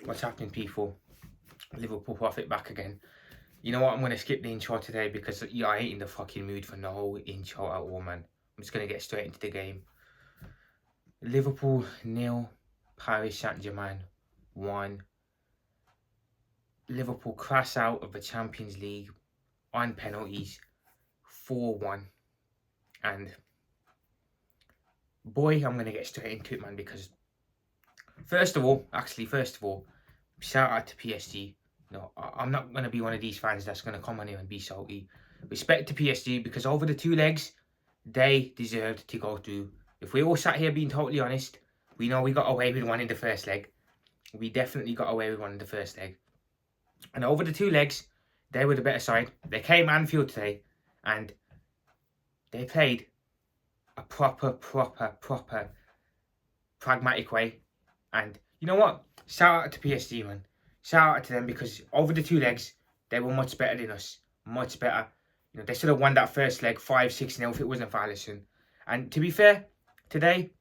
What's happening, people? Liverpool profit back again. You know what? I'm going to skip the intro today because I ain't in the fucking mood for no intro at all, man. I'm just going to get straight into the game. Liverpool 0, Paris Saint-Germain 1. Liverpool crash out of the Champions League on penalties 4-1. And boy, I'm going to get straight into it, man, because first of all, shout out to PSG. No, I'm not going to be one of these fans that's going to come on here and be salty. Respect to PSG, because over the 2 legs, they deserved to go through. If we all sat here being totally honest, we know we got away with one in the first leg. We definitely got away with one in the first leg. And over the 2 legs, they were the better side. They came Anfield today, and they played a proper pragmatic way. And you know what? Shout out to PSG, man. Shout out to them, because over the 2 legs, they were much better than us. Much better. You know, they should have won that first leg 5-6-0 if it wasn't for Alisson. And to be fair, today,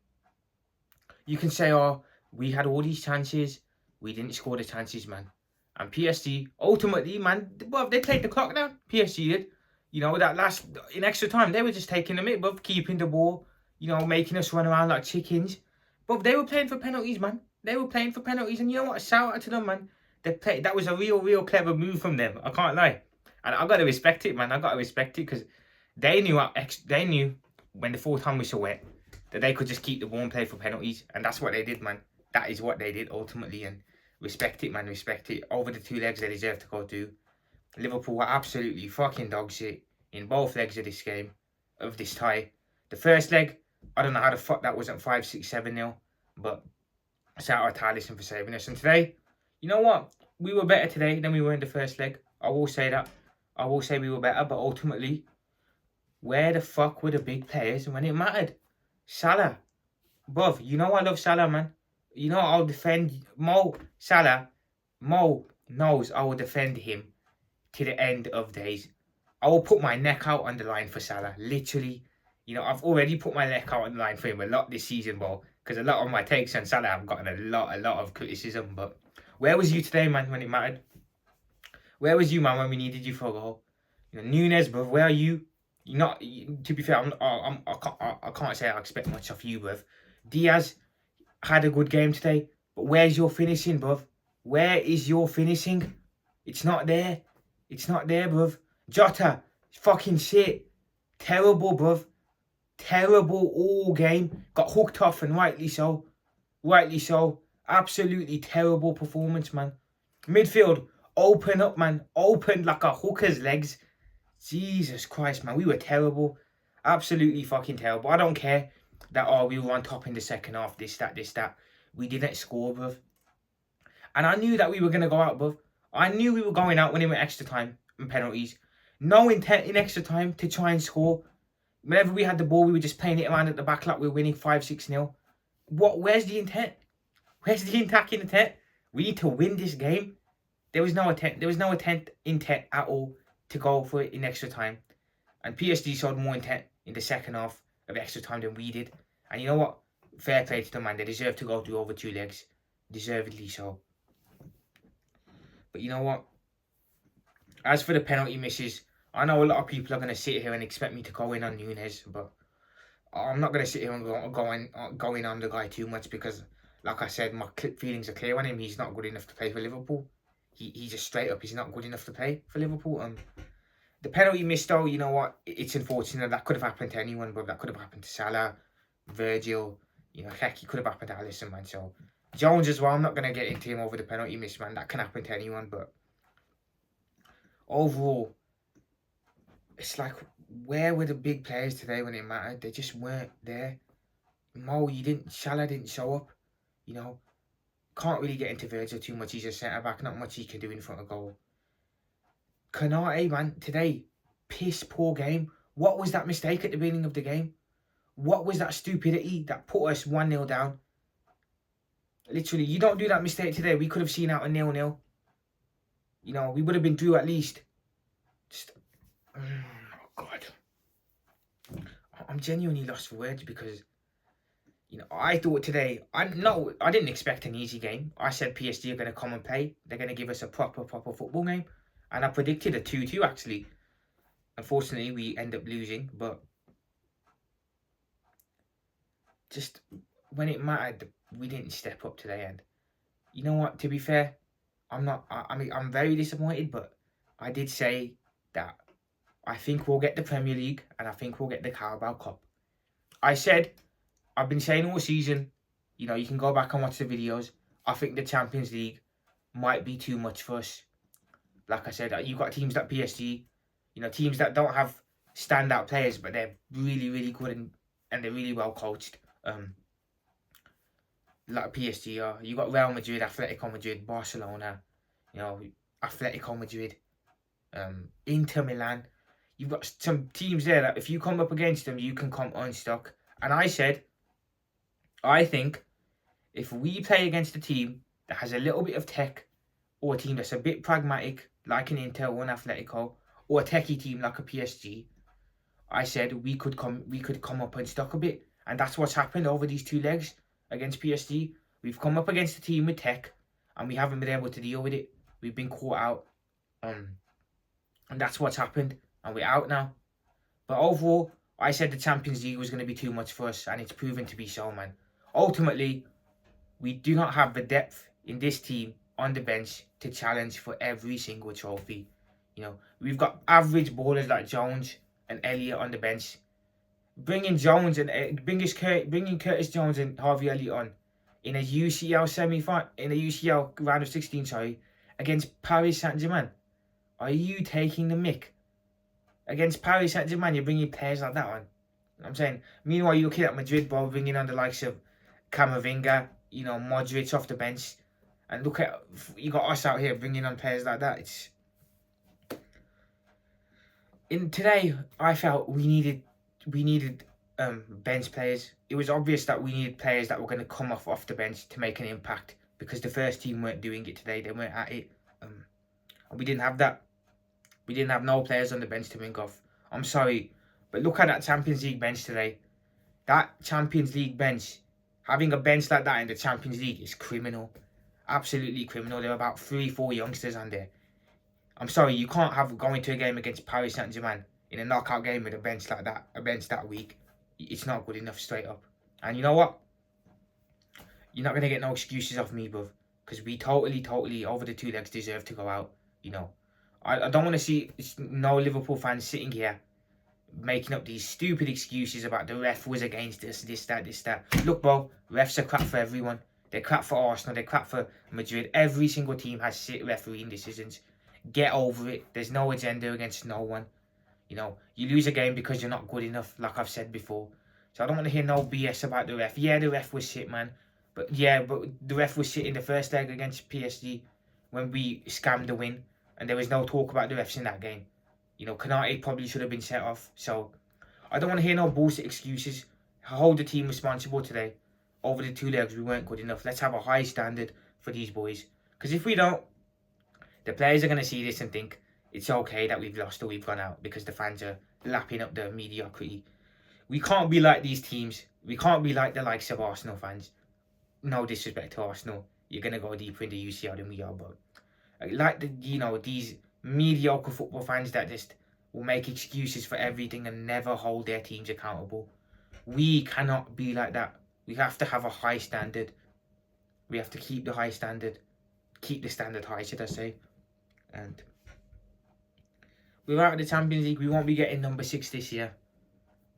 you can say, oh, we had all these chances. We didn't score the chances, man. And PSG, ultimately, man, well, they played the clock down. PSG did. You know, that last, in extra time, they were just taking the mick, but keeping the ball, you know, making us run around like chickens. But they were playing for penalties, man. They were playing for penalties, and you know what? Shout out to them, man. That was a real clever move from them. I can't lie, and I gotta respect it, man. I gotta respect it, because they knew when the full time whistle went that they could just keep the ball and play for penalties, and that's what they did, man. That is what they did ultimately, and respect it, man. Respect it. Over the 2 legs, they deserve to go through. Liverpool were absolutely fucking dog shit in both legs of this game, of this tie. The first leg, I don't know how the fuck that wasn't 5-6-7-0, but shout out to Alisson for saving us. And today, you know what? We were better today than we were in the first leg. I will say that. I will say we were better, but ultimately, where the fuck were the big players when it mattered? Salah. Bruv, you know I love Salah, man. You know I'll defend Salah. Mo knows I will defend him to the end of days. I will put my neck out on the line for Salah. Literally. You know, I've already put my neck out on the line for him a lot this season, bro. Because a lot of my takes on Salah have gotten a lot of criticism. But where was you today, man, when it mattered? Where was you, man, when we needed you for a goal? You know, Nunes, bro, where are you? You're not. To be fair, I can't say I expect much of you, bruv. Diaz had a good game today, but where's your finishing, bruv? Where is your finishing? It's not there. It's not there, bruv. Jota, fucking shit. Terrible, bruv. Terrible all game. Got hooked off, and rightly so. Rightly so. Absolutely terrible performance, man. Midfield, open up, man. Opened like a hooker's legs. Jesus Christ, man. We were terrible. Absolutely fucking terrible. I don't care that, oh, we were on top in the second half. This, that. We didn't score, bruv. And I knew that we were going to go out, bruv. I knew we were going out when it went extra time and penalties. No intent in extra time to try and score. Whenever we had the ball, we were just playing it around at the back like we were winning 5-6-0. Where's the intent? Where's the attacking intent? We need to win this game. There was no intent. There was no intent at all to go for it in extra time. And PSG showed more intent in the second half of extra time than we did. And you know what? Fair play to them, man. They deserve to go through over 2 legs. Deservedly so. But you know what? As for the penalty misses, I know a lot of people are going to sit here and expect me to go in on Nunes, but I'm not going to sit here and go in on the guy too much, because, like I said, my feelings are clear on him. He's not good enough to play for Liverpool. He just straight up, he's not good enough to play for Liverpool. The penalty miss, though, you know what? It's unfortunate. That could have happened to anyone, but that could have happened to Salah, Virgil. You know, heck, it could have happened to Alisson, man. So Jones as well. I'm not going to get into him over the penalty miss, man. That can happen to anyone, but overall, it's like, where were the big players today when it mattered? They just weren't there. Salah didn't show up. You know, can't really get into Virgil too much. He's a centre back. Not much he can do in front of goal. Konate, man, today, piss poor game. What was that mistake at the beginning of the game? What was that stupidity that put us 1-0 down? Literally, you don't do that mistake today. We could have seen out a 0-0. You know, we would have been through at least. Just, oh God. I'm genuinely lost for words, because You know, I thought today, I didn't expect an easy game. I said PSG are going to come and play. They're going to give us a proper football game. And I predicted a 2-2 actually. Unfortunately, we end up losing. But just when it mattered, we didn't step up today. And you know what, to be fair, I'm very disappointed. But I did say that I think we'll get the Premier League. And I think we'll get the Carabao Cup. I've been saying all season, you know, you can go back and watch the videos. I think the Champions League might be too much for us. Like I said, you've got teams like PSG, you know, teams that don't have standout players, but they're really, really good and they're really well coached. Like PSG are. You've got Real Madrid, Atletico Madrid, Barcelona, you know, Atletico Madrid, Inter Milan. You've got some teams there that if you come up against them, you can come unstuck. And I said, I think if we play against a team that has a little bit of tech, or a team that's a bit pragmatic, like an Inter or an Atletico, or a techie team like a PSG, I said we could come up unstuck a bit. And that's what's happened over these 2 legs against PSG. We've come up against a team with tech, and we haven't been able to deal with it. We've been caught out. And that's what's happened. And we're out now. But overall, I said the Champions League was going to be too much for us, and it's proven to be so, man. Ultimately, we do not have the depth in this team on the bench to challenge for every single trophy. You know, we've got average ballers like Jones and Elliott on the bench. Bringing Curtis Jones and Harvey Elliott on in a UCL round of 16, against Paris Saint-Germain. Are you taking the mick? Against Paris Saint-Germain, you're bringing players like that on. I'm saying. Meanwhile, you're looking at Madrid, bro, bringing on the likes of Camavinga, you know, Modric off the bench. And look at, you got us out here bringing on players like that. Today, I felt we needed bench players. It was obvious that we needed players that were going to come off the bench to make an impact, because the first team weren't doing it today. They weren't at it. And we didn't have that. We didn't have no players on the bench to bring off. I'm sorry, but look at that Champions League bench today. That Champions League bench, having a bench like that in the Champions League is criminal. Absolutely criminal. There are about 3-4 youngsters on there. I'm sorry, you can't have going to a game against Paris Saint-Germain in a knockout game with a bench like that, a bench that weak. It's not good enough, straight up. And you know what? You're not going to get no excuses off me, bruv. Because we totally, over the 2 legs, deserve to go out. You know, I don't want to see no Liverpool fans sitting here making up these stupid excuses about the ref was against us, this, that. Look, bro, refs are crap for everyone. They're crap for Arsenal, they're crap for Madrid. Every single team has shit refereeing decisions. Get over it. There's no agenda against no one. You know, you lose a game because you're not good enough, like I've said before. So I don't want to hear no BS about the ref. Yeah, the ref was shit, man. But the ref was shit in the first leg against PSG when we scammed the win. And there was no talk about the refs in that game. You know, Kanate probably should have been set off. So I don't want to hear no bullshit excuses. Hold the team responsible today. Over the 2 legs, we weren't good enough. Let's have a high standard for these boys. Because if we don't, the players are going to see this and think it's okay that we've lost or we've gone out because the fans are lapping up the mediocrity. We can't be like these teams. We can't be like the likes of Arsenal fans. No disrespect to Arsenal. You're going to go deeper into UCL than we are, but like these mediocre football fans that just will make excuses for everything and never hold their teams accountable. We cannot be like that. We have to have a high standard. We have to keep the high standard. Keep the standard high, should I say. And without the Champions League, we won't be getting number 6 this year.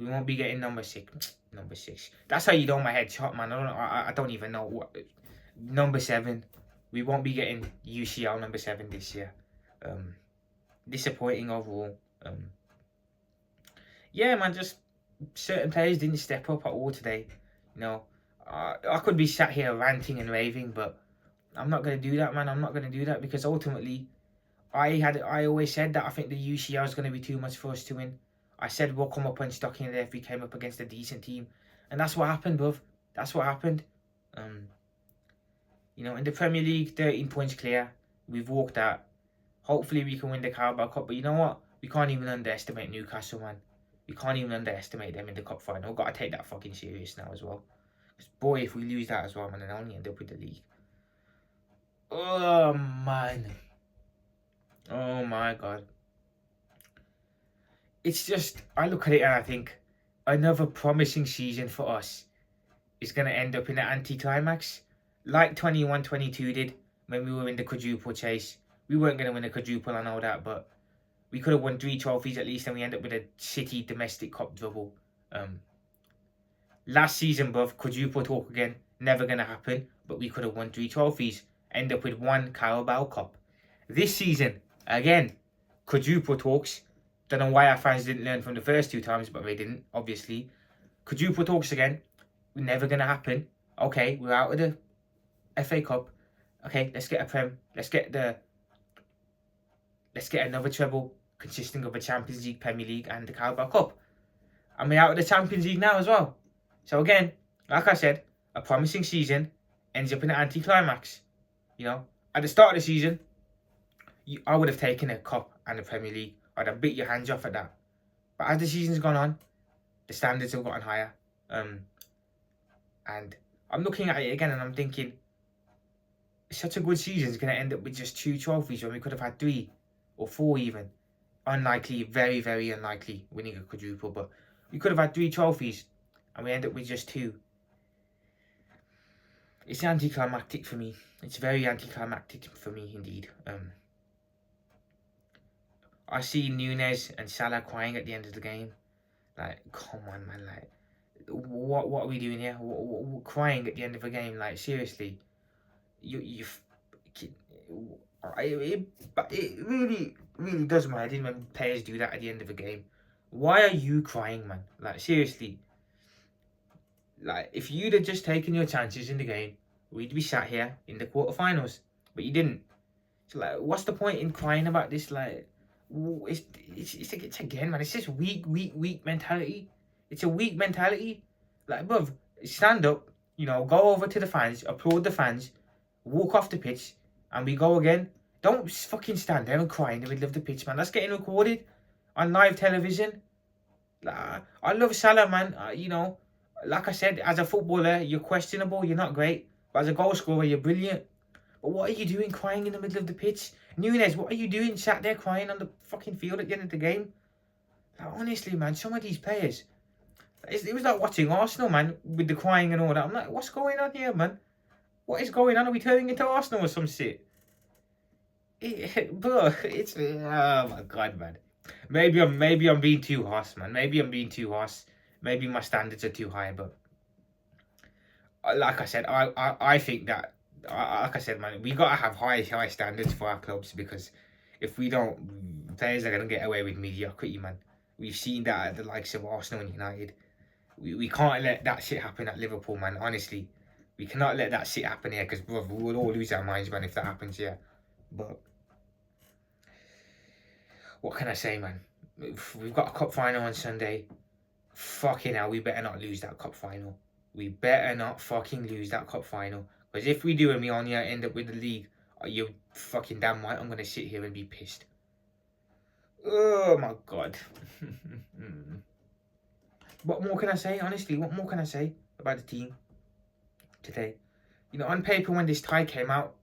We won't be getting number 6. Number 6. That's how you know my head's hot, man. I don't even know what. Number 7. We won't be getting UCL number 7 this year. Disappointing overall. Yeah, man, just certain players didn't step up at all today. You know, I could be sat here ranting and raving, but I'm not going to do that, man. I'm not going to do that because ultimately, I always said that I think the UCL is going to be too much for us to win. I said we'll come up unstuck in there if we came up against a decent team. And that's what happened, bruv. That's what happened. You know, in the Premier League, 13 points clear. We've walked out. Hopefully we can win the Carabao Cup. But you know what? We can't even underestimate Newcastle, man. We can't even underestimate them in the cup final. We've got to take that fucking serious now as well. Boy, if we lose that as well, man, then I only end up with the league. Oh, man. Oh, my God. It's just, I look at it and I think another promising season for us is going to end up in an anticlimax. Like 21-22 did when we were in the quadruple chase. We weren't going to win a quadruple, I know that, but we could have won 3 trophies at least, and we end up with a City domestic cup double. Last season, bruv, quadruple talk again, never going to happen, but we could have won 3 trophies, end up with 1 Carabao Cup. This season, again, quadruple talks. Don't know why our fans didn't learn from the first 2 times, but they didn't, obviously. Quadruple talks again, never going to happen. Okay, we're out of the FA Cup. Okay, let's get a Prem. Let's get another treble consisting of a Champions League, Premier League, and the Carabao Cup. And we're out of the Champions League now as well. So again, like I said, a promising season ends up in an anticlimax. You know, at the start of the season, I would have taken a cup and the Premier League. I'd have bit your hands off at that. But as the season's gone on, the standards have gotten higher. And I'm looking at it again and I'm thinking, such a good season is going to end up with just 2 trophies when we could have had 3 or 4 even. Unlikely, very, very unlikely winning a quadruple, but we could have had 3 trophies and we end up with just 2. It's anticlimactic for me. It's very anticlimactic for me indeed. I see Nunes and Salah crying at the end of the game. Like, come on, man. Like, what are we doing here? Crying at the end of a game? Like, seriously, it really does my head in when players do that at the end of a game. Why are you crying, man? Like, seriously. Like, if you'd have just taken your chances in the game, we'd be sat here in the quarterfinals. But you didn't. So, like, what's the point in crying about this? Like, it's again, man. It's just weak mentality. It's a weak mentality. Like, bruv, stand up. You know, go over to the fans, applaud the fans, walk off the pitch, and we go again. Don't fucking stand there and cry in the middle of the pitch, man. That's getting recorded on live television. Like, I love Salah, man. You know, like I said, as a footballer, you're questionable. You're not great. But as a goal scorer, you're brilliant. But what are you doing crying in the middle of the pitch? Nunes, what are you doing sat there crying on the fucking field at the end of the game? Like, honestly, man, some of these players, it was like watching Arsenal, man, with the crying and all that. I'm like, what's going on here, man? What is going on? Are we turning into Arsenal or some shit? Bro, it's, oh my God, man. Maybe I'm being too harsh, man. Maybe I'm being too harsh. Maybe my standards are too high, but like I said, I think that, like I said, man, we gotta have high standards for our clubs, because if we don't, players are gonna get away with mediocrity, man. We've seen that at the likes of Arsenal and United. We can't let that shit happen at Liverpool, man. Honestly, we cannot let that shit happen here, because we will all lose our minds, man, if that happens here. But what can I say, man? We've got a cup final on Sunday. Fucking hell, we better not lose that cup final. We better not fucking lose that cup final. Because if we do and we only end up with the league, you're fucking damn right I'm going to sit here and be pissed. Oh my God. What more can I say? Honestly, what more can I say about the team today? You know, on paper when this tie came out,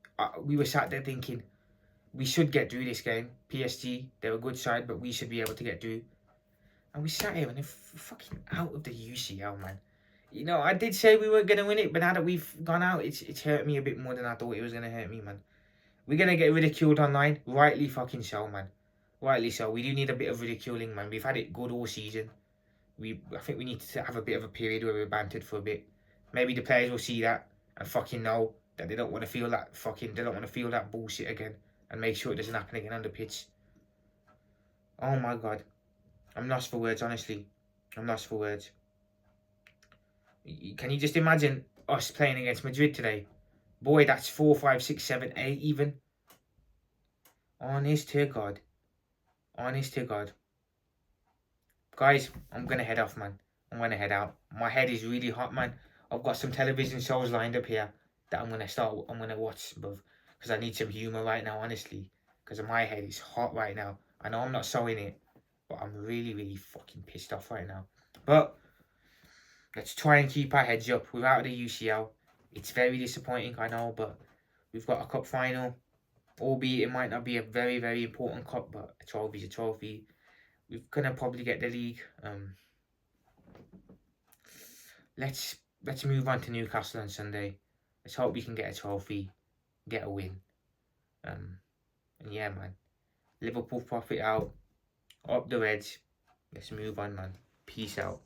we were sat there thinking, we should get through this game. PSG, they're a good side, but we should be able to get through. And we sat here and they're fucking out of the UCL, man. You know, I did say we weren't going to win it, but now that we've gone out, it's hurt me a bit more than I thought it was going to hurt me, man. We're going to get ridiculed online. Rightly fucking so, man. Rightly so. We do need a bit of ridiculing, man. We've had it good all season. I think we need to have a bit of a period where we're bantered for a bit. Maybe the players will see that and fucking know that they don't want to feel that bullshit again, and make sure it doesn't happen again on the pitch. Oh my God. I'm lost for words, honestly. I'm lost for words. Can you just imagine us playing against Madrid today? Boy, that's 4, 5, 6, 7, 8 even. Honest to God. Honest to God. Guys, I'm going to head off, man. I'm going to head out. My head is really hot, man. I've got some television shows lined up here that I'm going to watch, bruv. Because I need some humour right now, honestly. Because my head is hot right now. I know I'm not showing it, but I'm really, really fucking pissed off right now. But let's try and keep our heads up without the UCL. It's very disappointing, I know, but we've got a cup final. Albeit it might not be a very, very important cup, but a trophy's a trophy. We're gonna probably get the league. Let's move on to Newcastle on Sunday. Let's hope we can get a trophy, get a win. And yeah, man. Liverpool profit out. Up the Reds. Let's move on, man. Peace out.